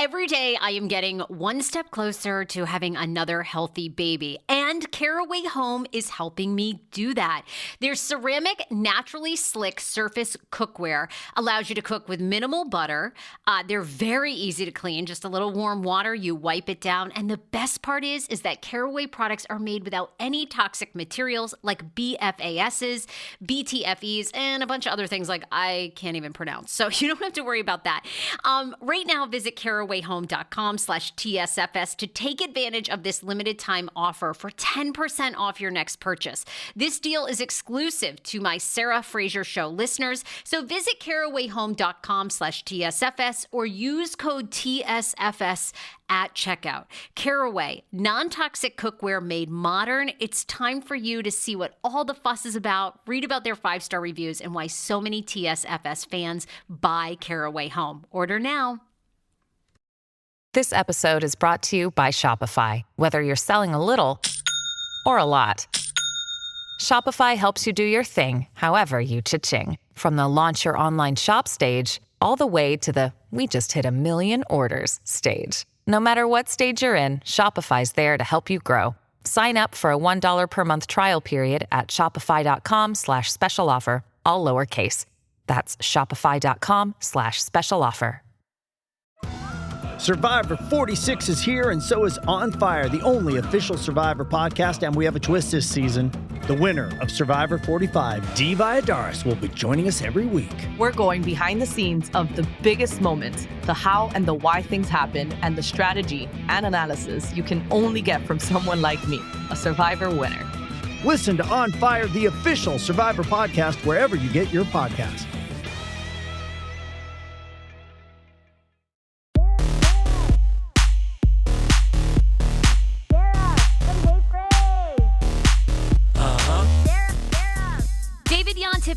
Every day I am getting one step closer to having another healthy baby, and Caraway Home is helping me do that. Their ceramic, naturally slick surface cookware allows you to cook with minimal butter. They're very easy to clean, just a little warm water, you wipe it down. And the best part is that Caraway products are made without any toxic materials like BFASs, BTFEs, and a bunch of other things like I can't even pronounce. So you don't have to worry about that. Right now, visit carawayhome.com/TSFS to take advantage of this limited time offer for 10% off your next purchase. This deal is exclusive to my Sarah Fraser Show listeners. So visit carawayhome.com/TSFS or use code TSFS at checkout. Caraway, non-toxic cookware made modern. It's time for you to see what all the fuss is about, read about their 5-star reviews, and why so many TSFS fans buy Caraway Home. Order now. This episode is brought to you by Shopify. Whether you're selling a little or a lot, Shopify helps you do your thing, however you cha-ching. From the launch your online shop stage, all the way to the we just hit 1 million orders stage. No matter what stage you're in, Shopify's there to help you grow. Sign up for a $1 per month trial period at shopify.com/special offer, all lowercase. That's shopify.com/special offer. Survivor 46 is here, and so is On Fire, the only official Survivor podcast, and we have a twist this season. The winner of Survivor 45, Dee Valladares, will be joining us every week. We're going behind the scenes of the biggest moments, the how and the why things happen, and the strategy and analysis you can only get from someone like me, a Survivor winner. Listen to On Fire, the official Survivor podcast, wherever you get your podcasts.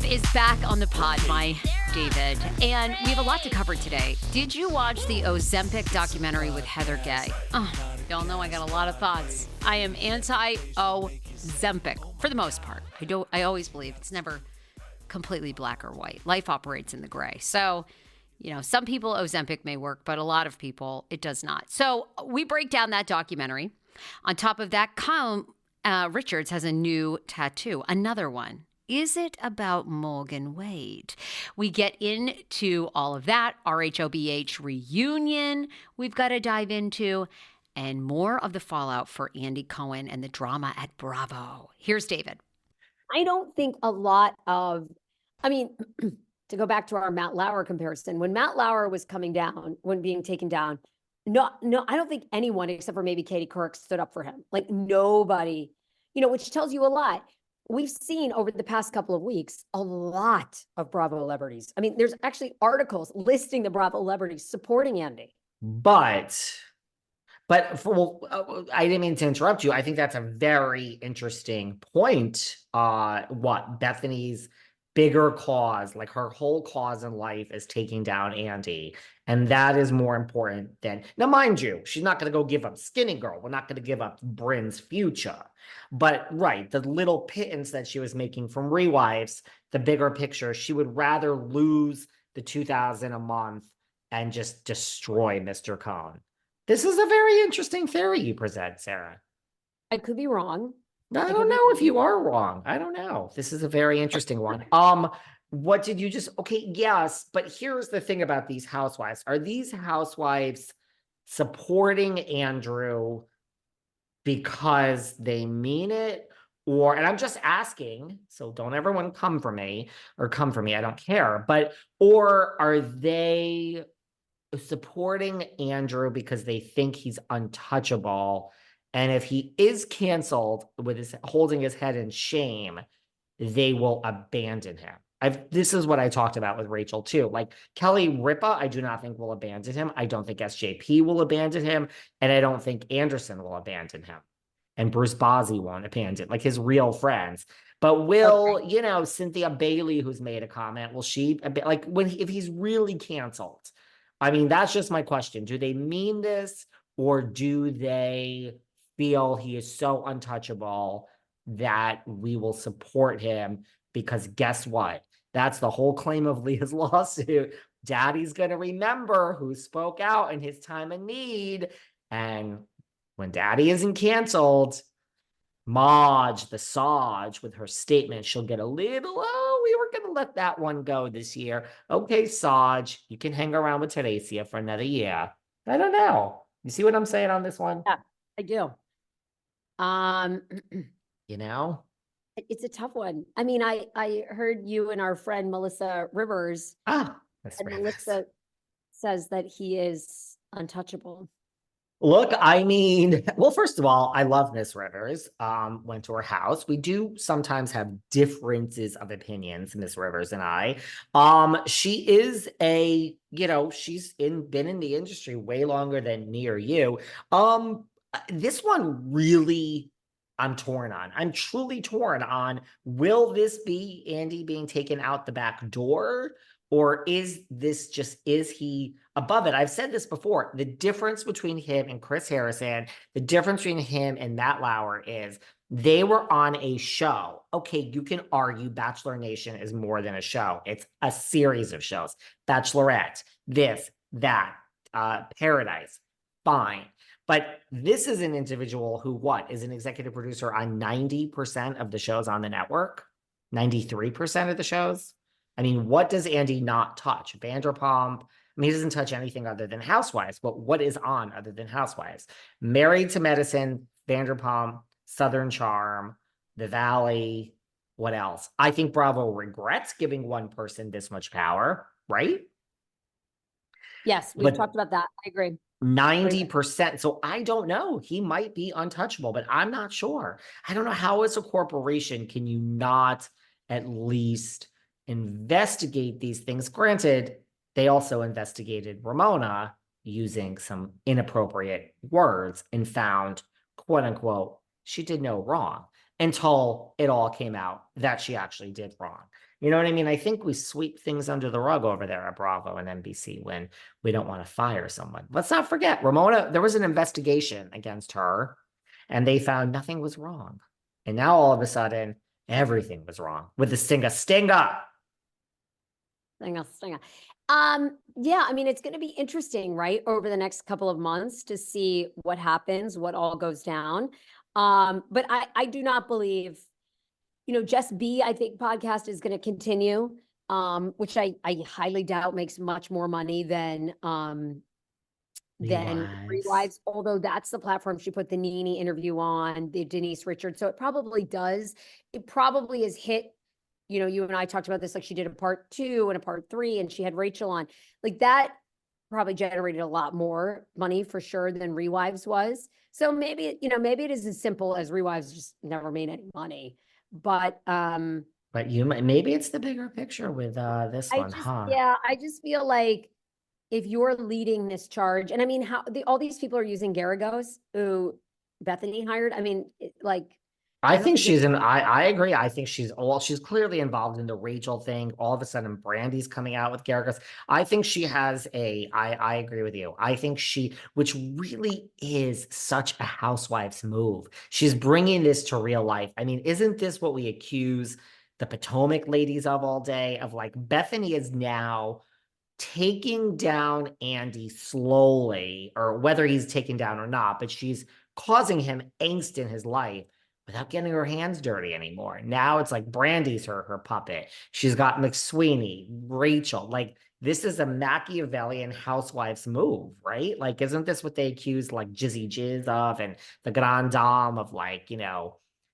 Is back on the pod, my David, and we have a lot to cover today. Did you watch the Ozempic documentary with Heather Gay? Oh, y'all know I got a lot of thoughts. I am anti-Ozempic for the most part. I always believe it's never completely black or white. Life operates in the gray. So, some people Ozempic may work, but a lot of people it does not. So we break down that documentary. On top of that, Kyle Richards has a new tattoo, another one. Is it about Morgan Wade? We get into all of that, RHOBH reunion we've got to dive into, and more of the fallout for Andy Cohen and the drama at Bravo. Here's David. I don't think a lot of, to go back to our Matt Lauer comparison, when Matt Lauer was coming down, when being taken down, no, I don't think anyone except for maybe Katie Couric stood up for him. Like nobody, which tells you a lot. We've seen over the past couple of weeks a lot of Bravo celebrities. There's actually articles listing the Bravo celebrities supporting Andy. But I didn't mean to interrupt you. I think that's a very interesting point. Bethenny's bigger cause, like her whole cause in life is taking down Andy. And that is more important than, now mind you, she's not going to go give up Skinny Girl. We're not going to give up Bryn's future. But right, the little pittance that she was making from rewives, the bigger picture, she would rather lose the $2,000 a month and just destroy Mr. Cohen. This is a very interesting theory you present, Sarah. I could be wrong. I don't know if you are wrong. I don't know. This is a very interesting one. What did you just, okay, yes, but here's the thing about these housewives. Are these housewives supporting Andrew because they mean it? And I'm just asking, so don't everyone come for me, I don't care, or are they supporting Andrew because they think he's untouchable? And if he is canceled with holding his head in shame, they will abandon him. This is what I talked about with Rachel too. Like Kelly Ripa, I do not think will abandon him. I don't think SJP will abandon him. And I don't think Anderson will abandon him. And Bruce Bozzi won't abandon, like his real friends. But will, Cynthia Bailey, who's made a comment, will she, like if he's really canceled? That's just my question. Do they mean this, or do they feel he is so untouchable that we will support him? Because guess what? That's the whole claim of Leah's lawsuit. Daddy's going to remember who spoke out in his time of need. And when Daddy isn't canceled, Maj, the Saj, with her statement, she'll get a little, we were going to let that one go this year. Okay, Saj, you can hang around with Teresia for another year. I don't know. You see what I'm saying on this one? Yeah, I do. You know? It's a tough one. I mean, I heard you and our friend Melissa Rivers, And Melissa says that he is untouchable. Look, I mean, well, first of all, I love Miss Rivers. Went to her house. We do sometimes have differences of opinions, Miss Rivers and I. She is she's been in the industry way longer than me or you. This one really, I'm torn on. I'm truly torn on, will this be Andy being taken out the back door? Or is he above it? I've said this before. The difference between him and Chris Harrison, the difference between him and Matt Lauer is they were on a show. Okay, you can argue Bachelor Nation is more than a show. It's a series of shows. Bachelorette, this, that, Paradise, fine. But this is an individual who is an executive producer on 90% of the shows on the network, 93% of the shows. I mean, what does Andy not touch? Vanderpump. I mean, he doesn't touch anything other than Housewives, but what is on other than Housewives? Married to Medicine, Vanderpump, Southern Charm, The Valley. What else? I think Bravo regrets giving one person this much power, right? Yes, we've talked about that. I agree. 90%. So I don't know. He might be untouchable, but I'm not sure. I don't know how as a corporation can you not at least investigate these things. Granted, they also investigated Ramona using some inappropriate words and found, quote unquote, she did no wrong until it all came out that she actually did wrong. You know what I mean? I think we sweep things under the rug over there at Bravo and NBC when we don't want to fire someone. Let's not forget, Ramona, there was an investigation against her and they found nothing was wrong. And now all of a sudden, everything was wrong with the stinger. Yeah, I mean, it's going to be interesting, right? Over the next couple of months to see what happens, what all goes down. But I do not believe, Just B, I think podcast is going to continue, which I highly doubt makes much more money than Rewives, although that's the platform she put the Nene interview on, the Denise Richards. So it probably does. It probably has hit, you and I talked about this, like she did a part 2 and a part 3, and she had Rachel on. Like that probably generated a lot more money for sure than Rewives was. So maybe, maybe it is as simple as Rewives just never made any money. But maybe it's the bigger picture with this one, huh? Yeah, I just feel like if you're leading this charge, and I mean, all these people are using Garagos, who Bethenny hired. I mean, I think I agree. I think she's clearly involved in the Rachel thing. All of a sudden, Brandy's coming out with Garagos. I think she has I agree with you. I think which really is such a Housewives move. She's bringing this to real life. I mean, isn't this what we accuse the Potomac ladies of all day? Of like, Bethenny is now taking down Andy slowly, or whether he's taken down or not, but she's causing him angst in his life without getting her hands dirty anymore. Now it's like Brandy's her puppet. She's got McSweeney, Rachel. Like, this is a Machiavellian Housewives move, right? Like, isn't this what they accuse like Jizzy Jizz of, and the Grand Dame of, like,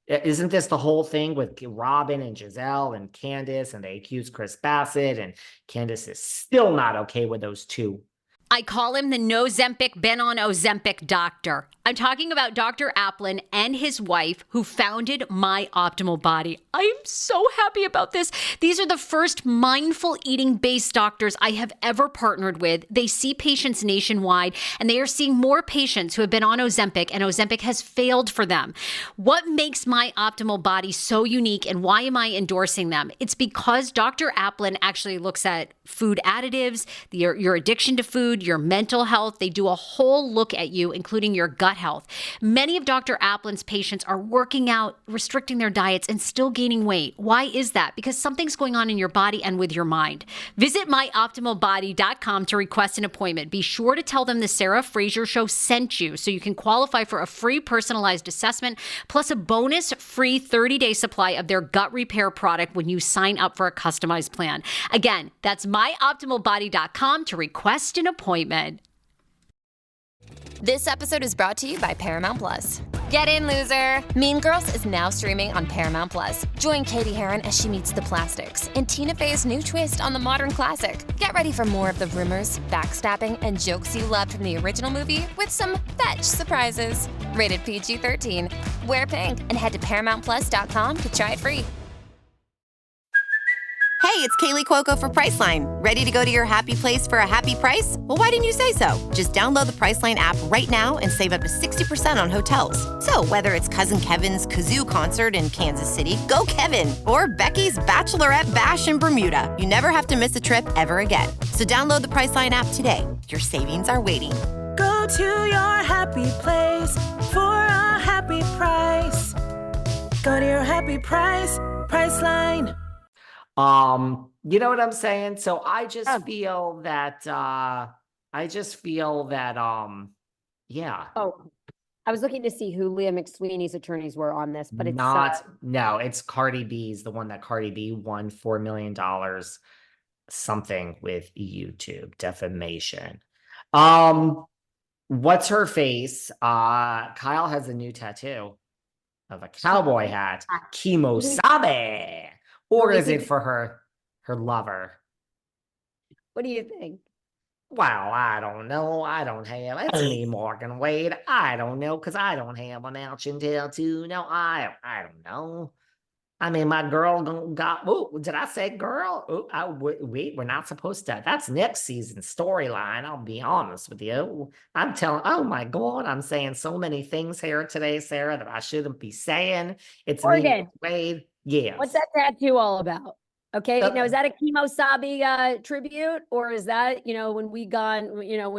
isn't this the whole thing with Robin and Giselle and Candace, and they accuse Chris Bassett, and Candace is still not okay with those two. I call him the no-Zempic, been on Ozempic doctor. I'm talking about Dr. Applin and his wife who founded My Optimal Body. I am so happy about this. These are the first mindful eating-based doctors I have ever partnered with. They see patients nationwide, and they are seeing more patients who have been on Ozempic, and Ozempic has failed for them. What makes My Optimal Body so unique, and why am I endorsing them? It's because Dr. Applin actually looks at food additives, your addiction to food, mood, your mental health. They do a whole look at you, including your gut health. Many of Dr. Aplin's patients are working out, restricting their diets, and still gaining weight. Why is that? Because something's going on in your body and with your mind. Visit myoptimalbody.com to request an appointment. Be sure to tell them the Sarah Fraser Show sent you so you can qualify for a free personalized assessment, plus a bonus free 30-day supply of their gut repair product when you sign up for a customized plan. Again, that's myoptimalbody.com to request an appointment. This episode is brought to you by Paramount Plus. Get in, loser! Mean Girls is now streaming on Paramount Plus. Join Katie Heron as she meets the plastics in Tina Fey's new twist on the modern classic. Get ready for more of the rumors, backstabbing, and jokes you loved from the original movie with some fetch surprises. Rated PG-13. Wear pink and head to ParamountPlus.com to try it free. Hey, it's Kaylee Cuoco for Priceline. Ready to go to your happy place for a happy price? Well, why didn't you say so? Just download the Priceline app right now and save up to 60% on hotels. So whether it's Cousin Kevin's Kazoo Concert in Kansas City, go Kevin, or Becky's Bachelorette Bash in Bermuda, you never have to miss a trip ever again. So download the Priceline app today. Your savings are waiting. Go to your happy place for a happy price. Go to your happy price, Priceline. You know what I'm saying? So I just feel that, yeah. Oh, I was looking to see who Leah McSweeney's attorneys were on this, but it's no, it's Cardi B's, the one that Cardi B won $4 million something with YouTube defamation. What's her face? Kyle has a new tattoo of a cowboy hat. Kimosabe. Or is it for her lover? What do you think? Well, I don't know. I don't have. It's me, Morgan Wade. I don't know because I don't have a matching tattoo. No, I don't know. I mean, my girl got. Oh, did I say girl? Oh, wait, we're not supposed to. That's next season's storyline. I'll be honest with you. I'm telling. Oh my God, I'm saying so many things here today, Sarah, that I shouldn't be saying. It's Morgan. me, Wade. Yeah. What's that tattoo all about? Okay, now is that a Kimosabe tribute, or is that when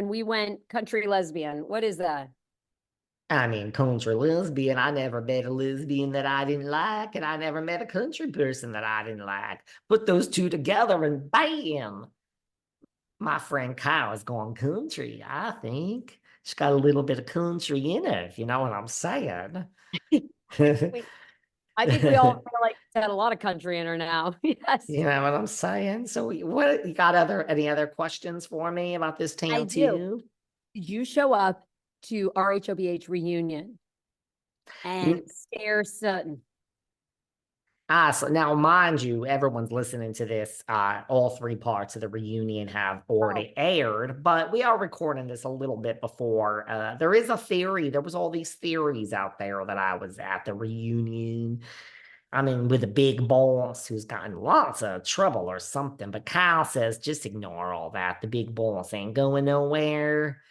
we went country lesbian? What is that? I mean, country lesbian. I never met a lesbian that I didn't like, and I never met a country person that I didn't like. Put those two together, and bam! My friend Kyle is going country. I think she's got a little bit of country in her. If you know what I'm saying. I think we all feel like it's had a lot of country in her now. Yes. You know what I'm saying? So what you got any other questions for me about this tattoo? I do. Did you show up to RHOBH reunion and scare Sutton? So now, mind you, everyone's listening to this. All three parts of the reunion have already aired, but we are recording this a little bit before. There is a theory. There was all these theories out there that I was at the reunion. I mean, with a big boss who's gotten lots of trouble or something. But Kyle says, just ignore all that. The big boss ain't going nowhere.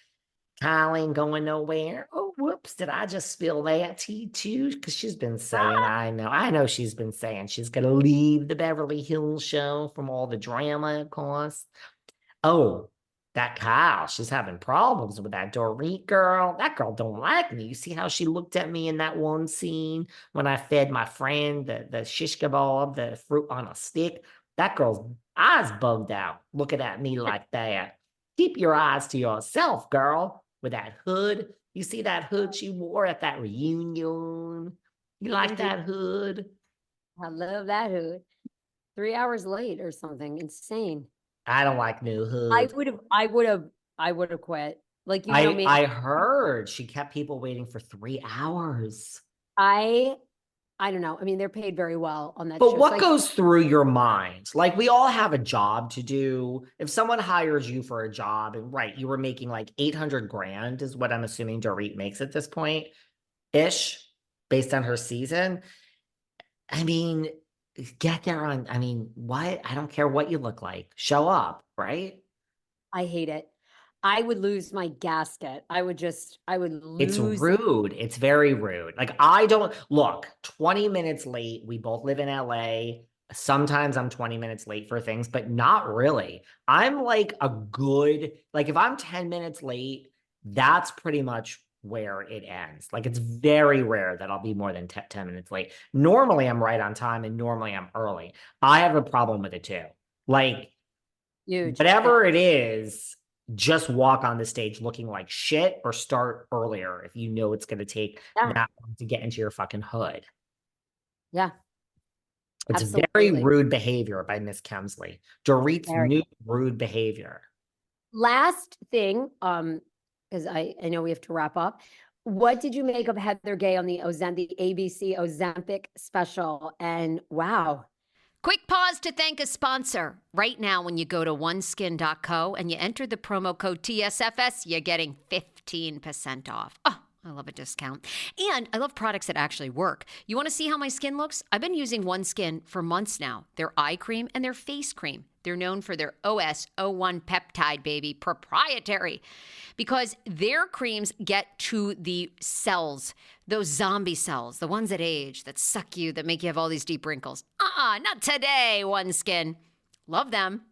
Kyle ain't going nowhere. Oh, whoops. Did I just spill that tea too? Because she's been saying, I know she's been saying she's going to leave the Beverly Hills show from all the drama, of course. Oh, that Kyle, she's having problems with that Dorit girl. That girl don't like me. You see how she looked at me in that one scene when I fed my friend the shish kebab, the fruit on a stick? That girl's eyes bugged out looking at me like that. Keep your eyes to yourself, girl. With that hood. You see that hood she wore at that reunion? You like that hood? I love that hood. 3 hours late or something. Insane. I don't like new hood. I would have quit. Like, you know me. I heard she kept people waiting for 3 hours. I don't know. I mean, they're paid very well on that show. But what goes through your mind? Like, we all have a job to do. If someone hires you for a job, and you were making like 800 grand is what I'm assuming Dorit makes at this point, ish, based on her season. I mean, get there on, what? I don't care what you look like. Show up, right? I hate it. I would lose my gasket. I would lose. It's rude. It's very rude. Like, 20 minutes late. We both live in LA. Sometimes I'm 20 minutes late for things, but not really. I'm like if I'm 10 minutes late, that's pretty much where it ends. Like it's very rare that I'll be more than 10 minutes late. Normally I'm right on time and normally I'm early. I have a problem with it too. Like Huge. whatever it is, just walk on the stage looking like shit or start earlier if you know it's going to take that long to get into your fucking hood. Yeah. It's Absolutely. very rude behavior by Miss Kemsley. Dorit's Very. new rude behavior. Last thing, because I know we have to wrap up. What did you make of Heather Gay on the ABC Ozempic special? And wow. Quick pause to thank a sponsor. Right now, when you go to oneskin.co and you enter the promo code TSFS, you're getting 15% off. Oh, I love a discount. And I love products that actually work. You want to see how my skin looks? I've been using OneSkin for months now. Their eye cream and their face cream. They're known for their OS01 peptide, baby, proprietary, because their creams get to the cells, those zombie cells, the ones that age, that suck you, that make you have all these deep wrinkles. Not today, OneSkin. Love them.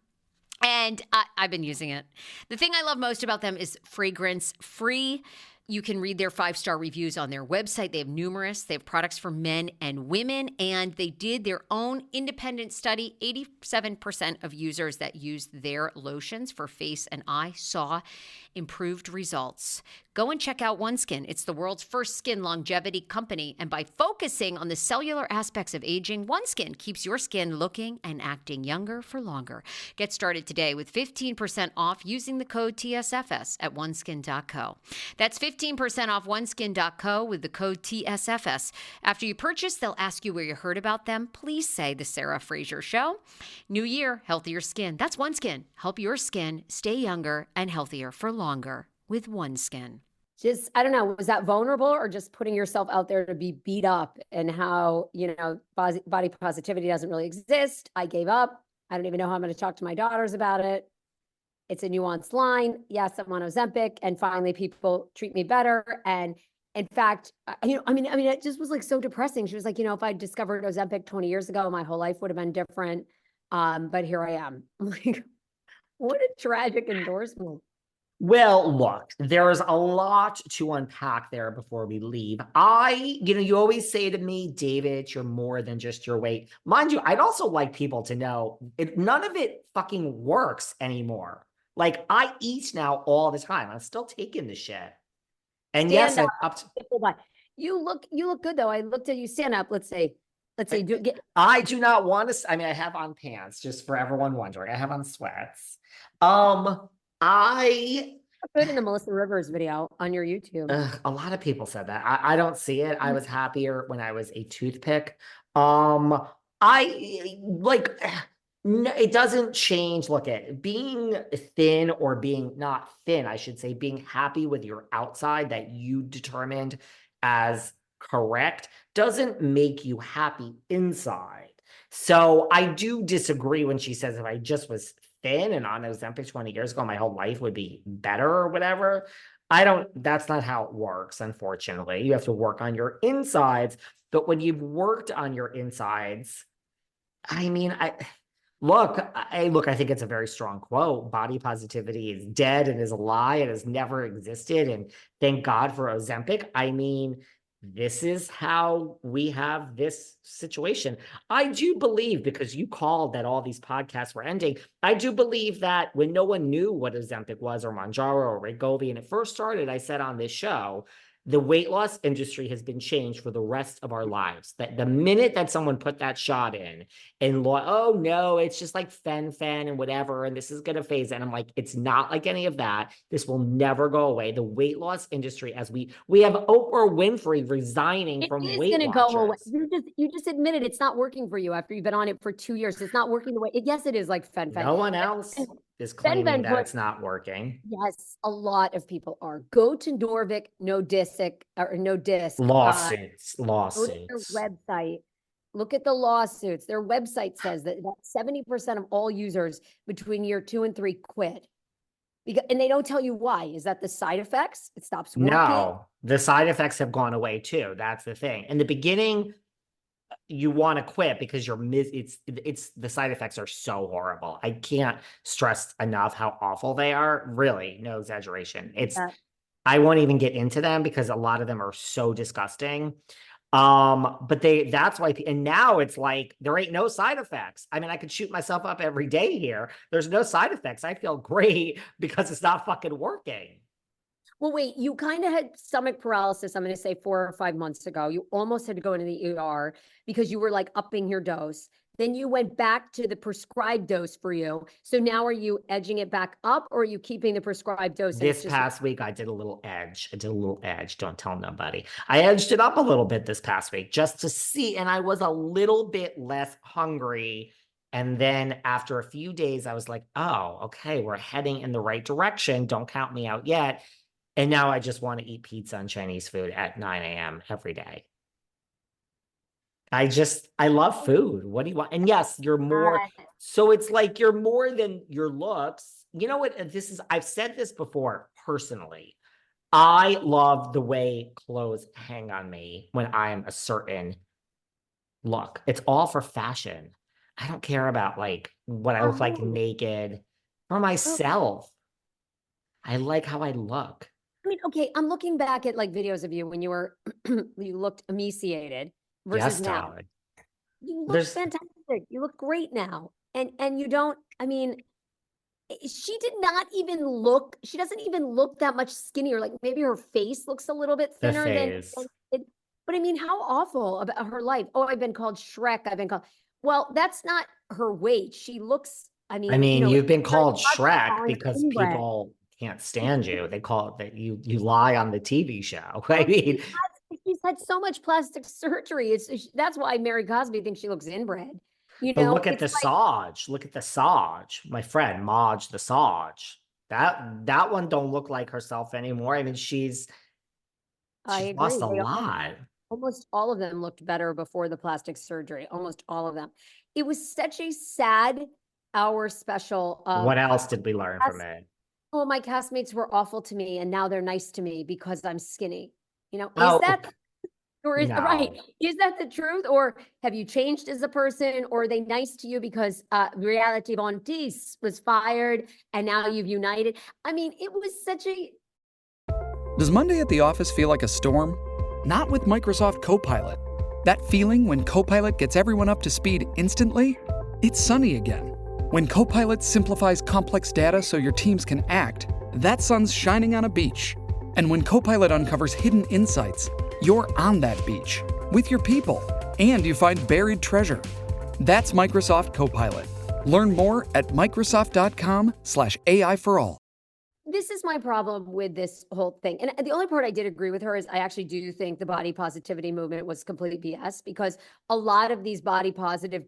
And I've been using it. The thing I love most about them is fragrance free. You can read their 5-star reviews on their website. They have numerous. They have products for men and women, and they did their own independent study. 87% of users that used their lotions for face and eye saw improved results. Go and check out OneSkin. It's the world's first skin longevity company, and by focusing on the cellular aspects of aging, OneSkin keeps your skin looking and acting younger for longer. Get started today with 15% off using the code TSFS at oneskin.co. That's 15% off oneskin.co with the code TSFS. After you purchase, they'll ask you where you heard about them. Please say the Sarah Fraser Show. New year, healthier skin. That's OneSkin. Help your skin stay younger and healthier for longer with OneSkin. Just, I don't know, was that vulnerable or just putting yourself out there to be beat up, and how, body positivity doesn't really exist? I gave up. I don't even know how I'm going to talk to my daughters about it. It's a nuanced line. Yes, I'm on Ozempic, and finally people treat me better. And in fact, it just was like so depressing. She was like, if I discovered Ozempic 20 years ago, my whole life would have been different. But here I am. I'm like, what a tragic endorsement. Well, look, there's a lot to unpack there before we leave. You always say to me, David, you're more than just your weight. Mind you, I'd also like people to know none of it fucking works anymore. Like, I eat now all the time. I'm still taking the shit. And Stand yes, up. You look good though. I looked at you. Stand up. Let's see. I do not want to. I have on pants, just for everyone wondering. I have on sweats. I good in the Melissa Rivers video on your YouTube. A lot of people said that. I don't see it. I was happier when I was a toothpick. It doesn't change. Look at being thin or being not thin, I should say, being happy with your outside that you determined as correct doesn't make you happy inside. So I do disagree when she says if I just was thin and on Ozempic 20 years ago, my whole life would be better or whatever. That's not how it works, unfortunately. You have to work on your insides. But when you've worked on your insides, I think it's a very strong quote. Body positivity is dead and is a lie and has never existed. And thank God for Ozempic. This is how we have this situation. I do believe, because you called that all these podcasts were ending, I do believe that when no one knew what Ozempic was or Mounjaro or Wegovy, and it first started, I said on this show, the weight loss industry has been changed for the rest of our lives. That the minute that someone put that shot in and oh no, it's just like fen and whatever, and this is going to phase in. I'm like, it's not like any of that. This will never go away. The weight loss industry, as we have Oprah Winfrey resigning from Weight Watchers. Go away. You just admitted it's not working for you after you've been on it for 2 years. It's not working the way. Yes, it is like fen. No one else is claiming that it's not working. Yes, a lot of people are. Go to Norvik, no disc. Lawsuits. Go to their website. Look at the lawsuits. Their website says that 70% of all users between year 2 and 3 quit. And they don't tell you why. Is that the side effects? It stops working? No, the side effects have gone away too. That's the thing. In the beginning, you want to quit because it's the side effects are so horrible. I can't stress enough how awful they are. Really, no exaggeration. I won't even get into them because a lot of them are so disgusting. But that's why, and now it's like, there ain't no side effects. I mean, I could shoot myself up every day here. There's no side effects. I feel great because it's not fucking working. Well, wait, you kind of had stomach paralysis, I'm going to say 4 or 5 months ago. You almost had to go into the ER because you were like upping your dose. Then you went back to the prescribed dose for you. So now are you edging it back up, or are you keeping the prescribed dose? This past week, I did a little edge. Don't tell nobody. I edged it up a little bit this past week just to see. And I was a little bit less hungry. And then after a few days, I was like, oh, okay, we're heading in the right direction. Don't count me out yet. And now I just want to eat pizza and Chinese food at 9 a.m. every day. I love food. What do you want? And yes, you're more. So it's like you're more than your looks. You know what? I've said this before personally. I love the way clothes hang on me when I'm a certain look. It's all for fashion. I don't care about like what I look like naked. For myself, I like how I look. I mean, okay, I'm looking back at like videos of you when you looked emaciated versus now. You look fantastic. You look great now. And you don't, I mean, she doesn't even look that much skinnier. Like maybe her face looks a little bit thinner but I mean, how awful about her life. Oh, I've been called Shrek. Well, that's not her weight. She looks, I mean, you've been called Shrek because people can't stand you. They call it that you lie on the TV show. I mean, she's had so much plastic surgery. That's why Mary Cosby thinks she looks inbred. But look at the Saj. Look at the Saj. My friend Maj the Saj. That one don't look like herself anymore. I mean, she's lost a lot. Almost all of them looked better before the plastic surgery. Almost all of them. It was such a sad hour special. What else did we learn from it? Oh, my castmates were awful to me, and now they're nice to me because I'm skinny. Is that right? Is that the truth, or have you changed as a person, or are they nice to you because Reality Bontis was fired and now you've united? I mean, it was such a. Does Monday at the office feel like a storm? Not with Microsoft Copilot. That feeling when Copilot gets everyone up to speed instantly? It's sunny again. When Copilot simplifies complex data so your teams can act, that sun's shining on a beach. And when Copilot uncovers hidden insights, you're on that beach with your people, and you find buried treasure. That's Microsoft Copilot. Learn more at Microsoft.com/AI for all. This is my problem with this whole thing. And the only part I did agree with her is I actually do think the body positivity movement was complete BS, because a lot of these body positive,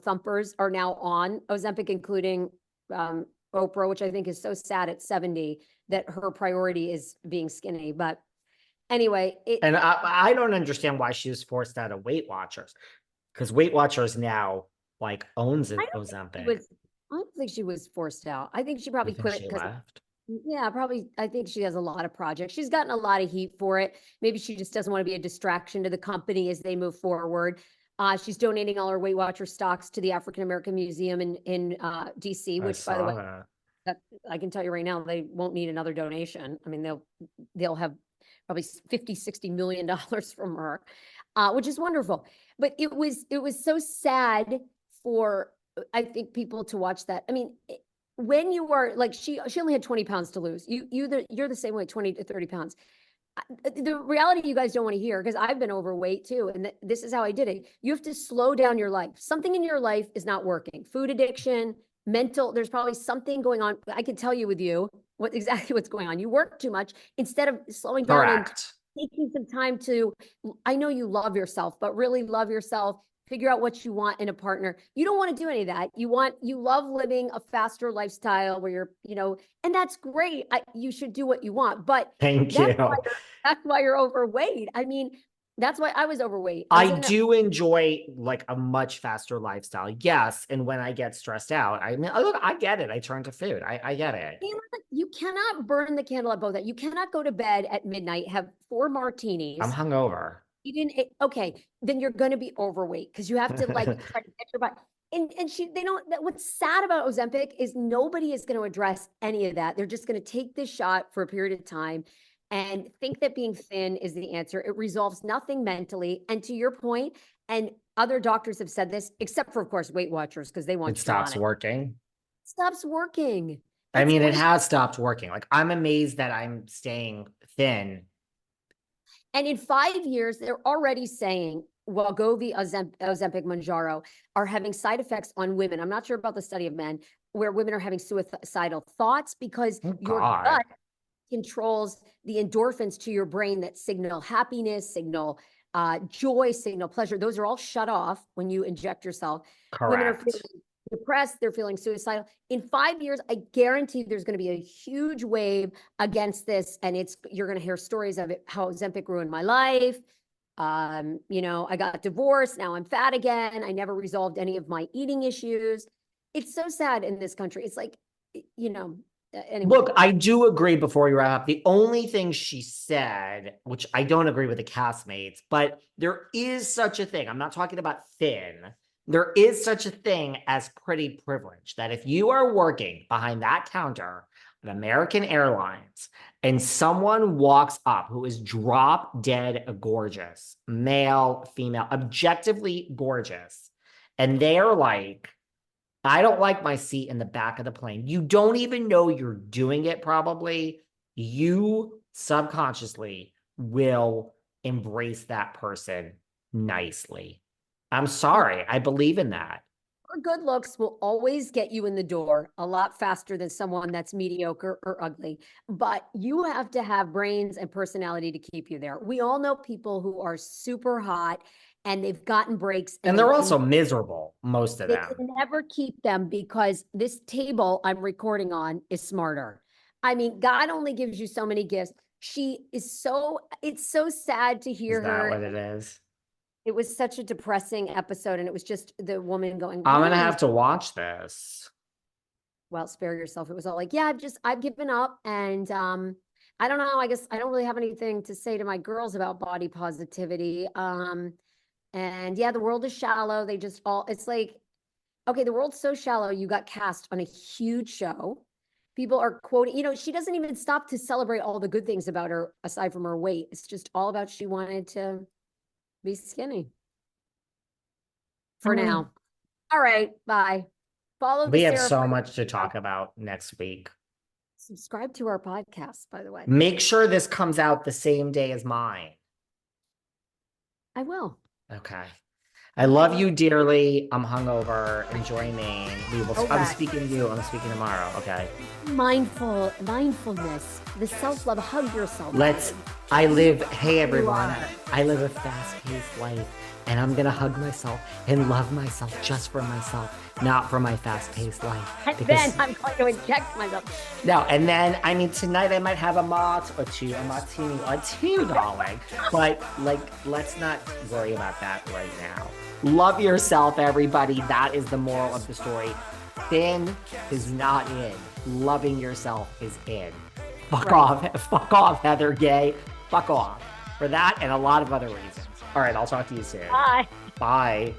thumpers are now on Ozempic, including Oprah, which I think is so sad at 70 that her priority is being skinny. But anyway. And I don't understand why she was forced out of Weight Watchers, because Weight Watchers now like owns it, Ozempic. I don't think she was forced out. I think she probably quit because left. Yeah, probably. I think she has a lot of projects. She's gotten a lot of heat for it. Maybe she just doesn't want to be a distraction to the company as they move forward. She's donating all her Weight Watcher stocks to the African American Museum in DC, which, by the way, that I can tell you right now, they won't need another donation. I mean, they'll have probably $50-60 million from her, which is wonderful. But it was so sad for, I think, people to watch that. I mean, when you are like, she only had 20 pounds to lose. You're the same way, 20 to 30 pounds. The reality you guys don't want to hear, because I've been overweight too. And this is how I did it. You have to slow down your life. Something in your life is not working. Food addiction, mental, there's probably something going on. I can tell you with you exactly what's going on. You work too much instead of slowing down and taking some time to, I know you love yourself, but really love yourself. Figure out what you want in a partner. You don't want to do any of that. You love living a faster lifestyle where you're, and that's great. You should do what you want, but that's why you're overweight. I mean, that's why I was overweight. I do enjoy like a much faster lifestyle. Yes. And when I get stressed out, I mean, look, I get it. I turn to food. I get it. You cannot burn the candle at both ends. You cannot go to bed at midnight, have 4 martinis. I'm hungover. Okay, then you're going to be overweight because you have to like try to get your body. And they don't, what's sad about Ozempic is nobody is going to address any of that. They're just going to take this shot for a period of time and think that being thin is the answer. It resolves nothing mentally. And to your point, and other doctors have said this, except for, of course, Weight Watchers, because they want It stops working. Stops working. I mean, it has stopped working. Like, I'm amazed that I'm staying thin. And in 5 years, they're already saying Wegovy, Ozempic, Mounjaro are having side effects on women. I'm not sure about the study of men, where women are having suicidal thoughts because your gut controls the endorphins to your brain that signal happiness, signal joy, signal pleasure. Those are all shut off when you inject yourself. Correct. Women are feeling depressed, they're feeling suicidal. In 5 years, I guarantee there's going to be a huge wave against this, and you're going to hear stories of it, how Ozempic ruined my life. You know, I got divorced, now I'm fat again. I never resolved any of my eating issues. It's so sad in this country. It's like, you know, anyway. Look, I do agree before you wrap up. The only thing she said, which I don't agree with the castmates, but there is such a thing. I'm not talking about thin. There is such a thing as pretty privilege, that if you are working behind that counter at American Airlines and someone walks up who is drop dead gorgeous, male, female, objectively gorgeous, and they're like, I don't like my seat in the back of the plane. You don't even know you're doing it probably. You subconsciously will embrace that person nicely. I'm sorry. I believe in that. Good looks will always get you in the door a lot faster than someone that's mediocre or ugly. But you have to have brains and personality to keep you there. We all know people who are super hot and they've gotten breaks. And they're also miserable, most of them. They can never keep them because this table I'm recording on is smarter. I mean, God only gives you so many gifts. It's so sad to hear her. Is that what it is? It was such a depressing episode, and it was just the woman going, I'm going to have to watch this. Well, spare yourself. It was all like, yeah, I've given up. And I don't know. I guess I don't really have anything to say to my girls about body positivity. And yeah, the world is shallow. It's like, okay, the world's so shallow. You got cast on a huge show. People are quoting, you know, she doesn't even stop to celebrate all the good things about her, aside from her weight. It's just all about she wanted to be skinny for now. All right, bye. We have so much to talk about next week. Subscribe to our podcast, by the way. Make sure this comes out the same day as mine. I will. Okay. I love you dearly. I'm hungover. Enjoy Maine. I'm speaking to you. I'm speaking tomorrow. Okay. Mindfulness, the self-love, hug yourself. Hey everyone. I live a fast-paced life, and I'm going to hug myself and love myself just for myself, not for my fast-paced life. And then I'm going to inject myself. No, and then, I mean, tonight I might have a martini or two, darling. But, like, let's not worry about that right now. Love yourself, everybody. That is the moral of the story. Thin is not in. Loving yourself is in. Fuck off, Heather Gay. Fuck off. For that and a lot of other reasons. All right, I'll talk to you soon. Bye. Bye.